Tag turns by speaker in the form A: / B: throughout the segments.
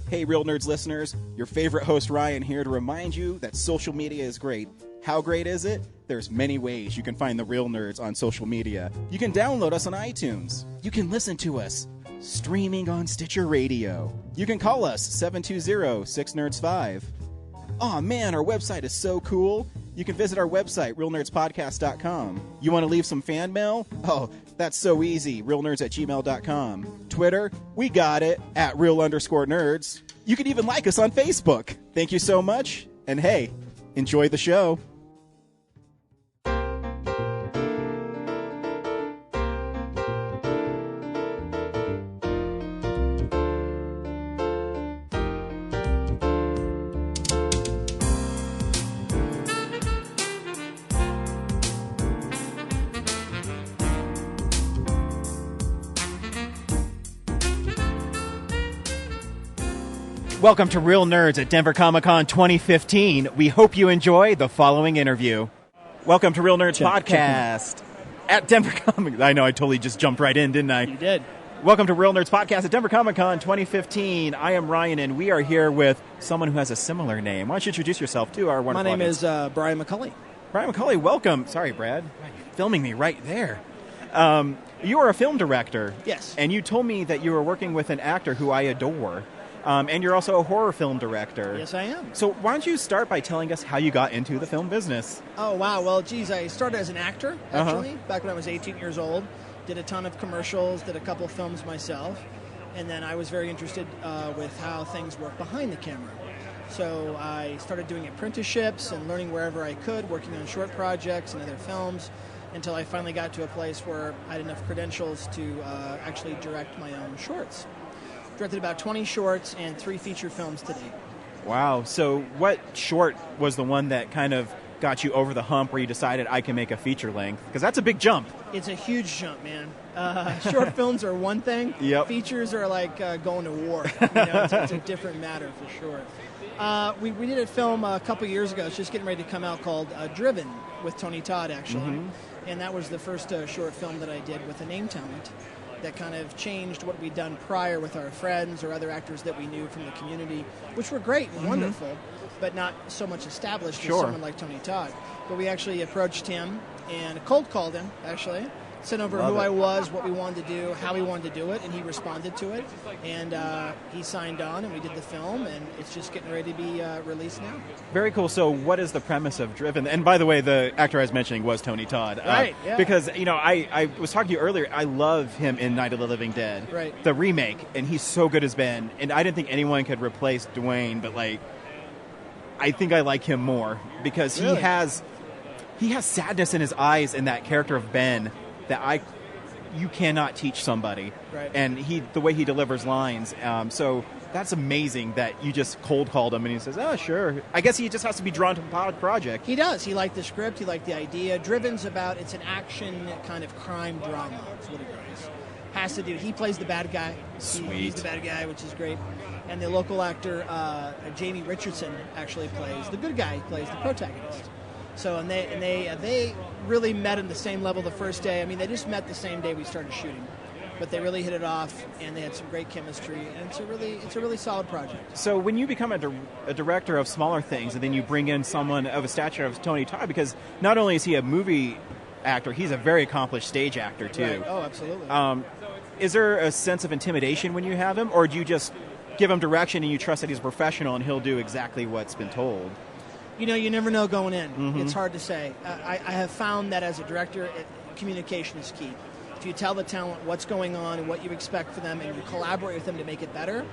A: Hey, Real Nerds listeners, your favorite host Ryan here to remind you that social media is great. How great is it? There's many ways you can find the Real Nerds on social media. You can download us on iTunes. You can listen to us streaming on Stitcher Radio. You can call us 720-6nerds5. Aw man, our website is so cool. You can visit our website, realnerdspodcast.com. You want to leave some fan mail? Oh, that's so easy, realnerds@gmail.com. Twitter, we got it, @real_nerds. You can even like us on Facebook. Thank you so much, and hey, enjoy the show. Welcome to Real Nerds at Denver Comic-Con 2015. We hope you enjoy the following interview. Welcome to Real Nerds Podcast at Denver Comic-Con. I know, I totally just jumped right in, didn't I?
B: You did.
A: Welcome to Real Nerds Podcast at Denver Comic-Con 2015. I am Ryan, and we are here with someone who has a similar name. Why don't you introduce yourself to our wonderful audience?
B: My name is Brian McCulley.
A: Brian McCulley, welcome. Sorry, Brad. You're filming me right there. You are a film director.
B: Yes.
A: And you told me that you were working with an actor who I adore. And you're also a horror film director.
B: Yes, I am.
A: So why don't you start by telling us how you got into the film business?
B: Oh, wow. Well, geez, I started as an actor, actually, back when I was 18 years old. Did a ton of commercials, did a couple of films myself. And then I was very interested with how things work behind the camera. So I started doing apprenticeships and learning wherever I could, working on short projects and other films, until I finally got to a place where I had enough credentials to actually direct my own shorts. Directed about 20 shorts and 3 feature films to date.
A: Wow. So what short was the one that kind of got you over the hump where you decided I can make a feature length? Because that's a big jump.
B: It's a huge jump, man. Short films are one thing.
A: Yep.
B: Features are like going to war. You know, it's a different matter for sure. We did a film a couple years ago. It's just getting ready to come out called Driven with Tony Todd, actually. Mm-hmm. And that was the first short film that I did with a name talent that kind of changed what we'd done prior with our friends or other actors that we knew from the community, which were great and wonderful, but not so much established as someone like Tony Todd. But we actually approached him and cold called him, actually, sent over I was, what we wanted to do, how we wanted to do it, and he responded to it. And he signed on, and we did the film, and it's just getting ready to be released now.
A: Very cool. So what is the premise of Driven? And by the way, the actor I was mentioning was Tony Todd.
B: Right, yeah.
A: Because, you know, I was talking to you earlier, I love him in Night of the Living Dead.
B: Right.
A: The remake, and he's so good as Ben. And I didn't think anyone could replace Dwayne, but, like, I think I like him more because he has sadness in his eyes in that character of Ben that you cannot teach somebody.
B: Right.
A: And the way he delivers lines. So that's amazing that you just cold called him and he says, oh, sure. I guess he just has to be drawn to the project.
B: He does. He liked the script. He liked the idea. Driven's it's an action kind of crime drama is what it is. Has to do. He plays the bad guy.
A: Sweet.
B: He's the bad guy, which is great. And the local actor, Jamie Richardson, actually plays the good guy. He plays the protagonist. So and they really met on the same level the first day. I mean, they just met the same day we started shooting, but they really hit it off, and they had some great chemistry. And it's a really solid project.
A: So when you become a director of smaller things, and then you bring in someone of a stature of Tony Todd, because not only is he a movie actor, he's a very accomplished stage actor too.
B: Right. Oh, absolutely.
A: Is there a sense of intimidation when you have him, or do you just give him direction and you trust that he's a professional and he'll do exactly what's been told?
B: You know, you never know going in. Mm-hmm. It's hard to say. I have found that as a director, communication is key. If you tell the talent what's going on and what you expect for them and you collaborate with them to make it better,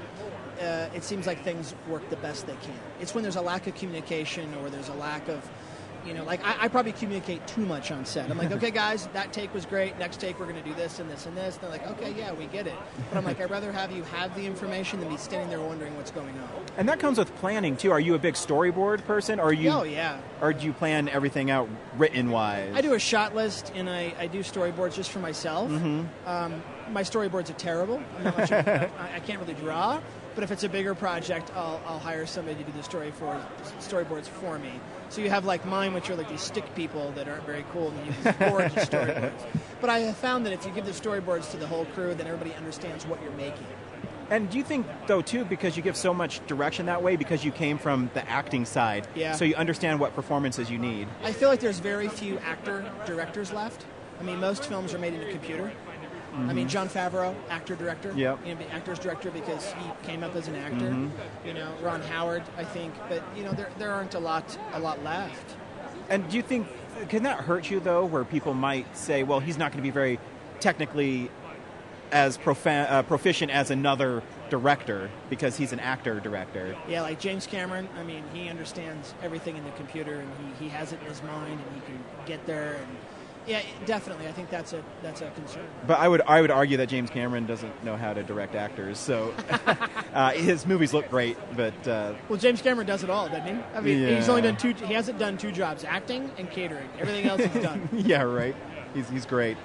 B: it seems like things work the best they can. It's when there's a lack of communication or there's a lack of, you know, like I probably communicate too much on set. I'm like, okay, guys, that take was great. Next take, we're going to do this and this and this. And they're like, okay, yeah, we get it. But I'm like, I'd rather have you have the information than be standing there wondering what's going on.
A: And that comes with planning, too. Are you a big storyboard person? Or
B: Oh, yeah.
A: Or do you plan everything out written-wise?
B: I do a shot list, and I do storyboards just for myself. Mm-hmm. My storyboards are terrible. I'm not much I can't really draw. But if it's a bigger project, I'll hire somebody to do the storyboards for me. So you have like mine, which are like these stick people that aren't very cool, and you use these gorgeous storyboards. But I have found that if you give the storyboards to the whole crew, then everybody understands what you're making.
A: And do you think, though, too, because you give so much direction that way, because you came from the acting side, so you understand what performances you need?
B: I feel like there's very few actor-directors left. I mean, most films are made in a computer. I mean, Jon Favreau, actor-director.
A: Yep.
B: You know, actor's director because he came up as an actor. You know, Ron Howard, I think. But, you know, there aren't a lot left.
A: And do you think, can that hurt you, though, where people might say, well, he's not going to be very technically as proficient as another director because he's an actor-director?
B: Yeah, like James Cameron, I mean, he understands everything in the computer, and he has it in his mind, and he can get there, and yeah, definitely. I think that's a concern.
A: But I would argue that James Cameron doesn't know how to direct actors. So his movies look great, but
B: well, James Cameron does it all, doesn't he? I mean, he's only done he hasn't done 2 jobs: acting and catering. Everything else he's done.
A: Yeah, right. He's great.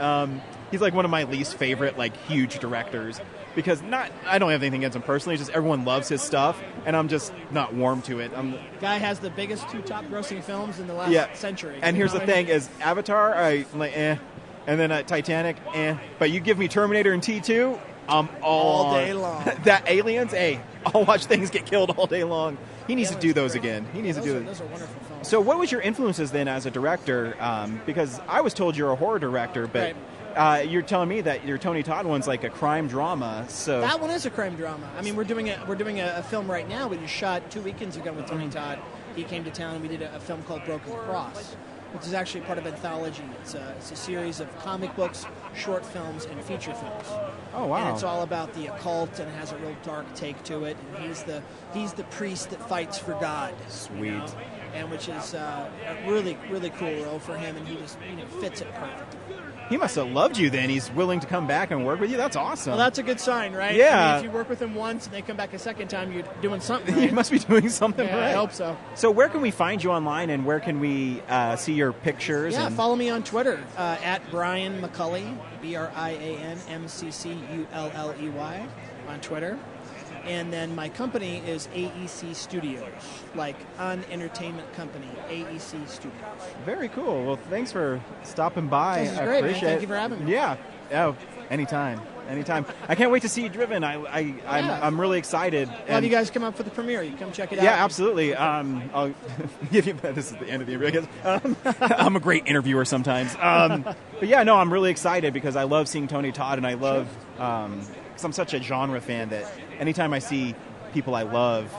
A: He's like one of my least favorite huge directors because I don't have anything against him personally. It's just everyone loves his stuff, and I'm just not warm to it.
B: Guy has the biggest 2 top-grossing films in the last century.
A: And here's the thing: is Avatar, and then Titanic, But you give me Terminator and T2, I'm
B: all day long.
A: That Aliens, I'll watch things get killed all day long. He needs to do those again. He needs to do it.
B: Those are wonderful films.
A: So, what was your influences then as a director? Because I was told you're a horror director, but.
B: Right.
A: You're telling me that your Tony Todd one's like a crime drama. So
B: that one is a crime drama. I mean, we're doing a film right now. We just shot 2 weekends ago with Tony Todd. He came to town and we did a film called Broken Cross, which is actually part of Anthology. It's a series of comic books, short films, and feature films.
A: Oh wow!
B: And it's all about the occult, and it has a real dark take to it. And he's the priest that fights for God.
A: Sweet.
B: You know? And which is a really, really cool role for him, and he just fits it perfectly.
A: He must have loved you then. He's willing to come back and work with you. That's awesome.
B: Well, that's a good sign, right?
A: Yeah.
B: I mean, if you work with him once and they come back a second time, you're doing something right.
A: You must be doing something right.
B: I hope so.
A: So where can we find you online, and where can we see your pictures?
B: Yeah, follow me on Twitter, at Brian McCulley, BrianMcCulley, on Twitter. And then my company is AEC Studios, like an entertainment company, AEC Studios.
A: Very cool. Well, thanks for stopping by.
B: This is great,
A: appreciate
B: man. Thank you for having me.
A: Yeah. Oh, anytime. I can't wait to see you Driven. I'm really excited.
B: I'll have you guys come up for the premiere. You come check it out.
A: Yeah, absolutely. I'll give you. This is the end of the interview, I guess. I'm a great interviewer sometimes. But yeah, no, I'm really excited because I love seeing Tony Todd, and I love. Because I'm such a genre fan that anytime I see people I love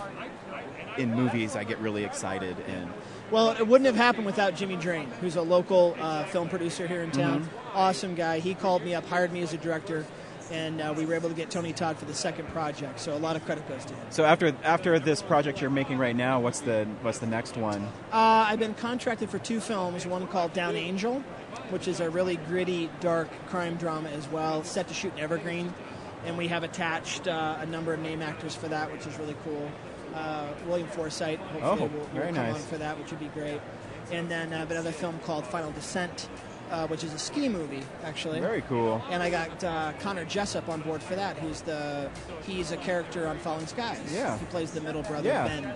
A: in movies, I get really excited.
B: Well, it wouldn't have happened without Jimmy Drain, who's a local film producer here in town. Awesome guy. He called me up, hired me as a director, and we were able to get Tony Todd for the second project. So a lot of credit goes to him.
A: So after this project you're making right now, what's the next one?
B: I've been contracted for 2 films. One called Down Angel, which is a really gritty, dark crime drama as well, set to shoot in Evergreen. And we have attached a number of name actors for that, which is really cool. William Forsythe, hopefully, will come on for that, which would be great. And then another film called Final Descent, which is a ski movie, actually.
A: Very cool.
B: And I got Connor Jessup on board for that. He's a character on Falling Skies.
A: Yeah.
B: He plays the middle brother, Ben.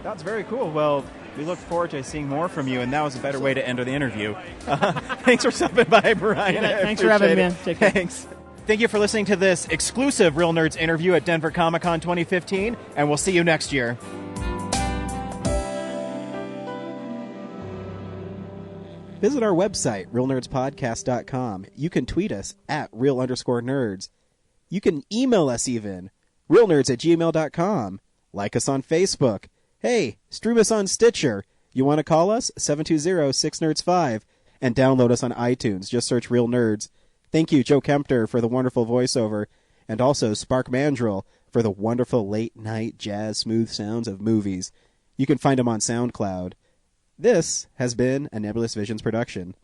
A: That's very cool. Well, we look forward to seeing more from you, and that was a better way to end the interview. Thanks for stopping by, Brian.
B: Yeah, thanks for having me, man. Take care.
A: Thanks. Thank you for listening to this exclusive Real Nerds interview at Denver Comic-Con 2015, and we'll see you next year. Visit our website, realnerdspodcast.com. You can tweet us at real_nerds. You can email us even, realnerds@gmail.com. Like us on Facebook. Hey, stream us on Stitcher. You want to call us? 720-6nerds5. And download us on iTunes. Just search Real Nerds. Thank you, Joe Kempter, for the wonderful voiceover, and also Spark Mandrill for the wonderful late-night jazz smooth sounds of movies. You can find them on SoundCloud. This has been a Nebulous Visions production.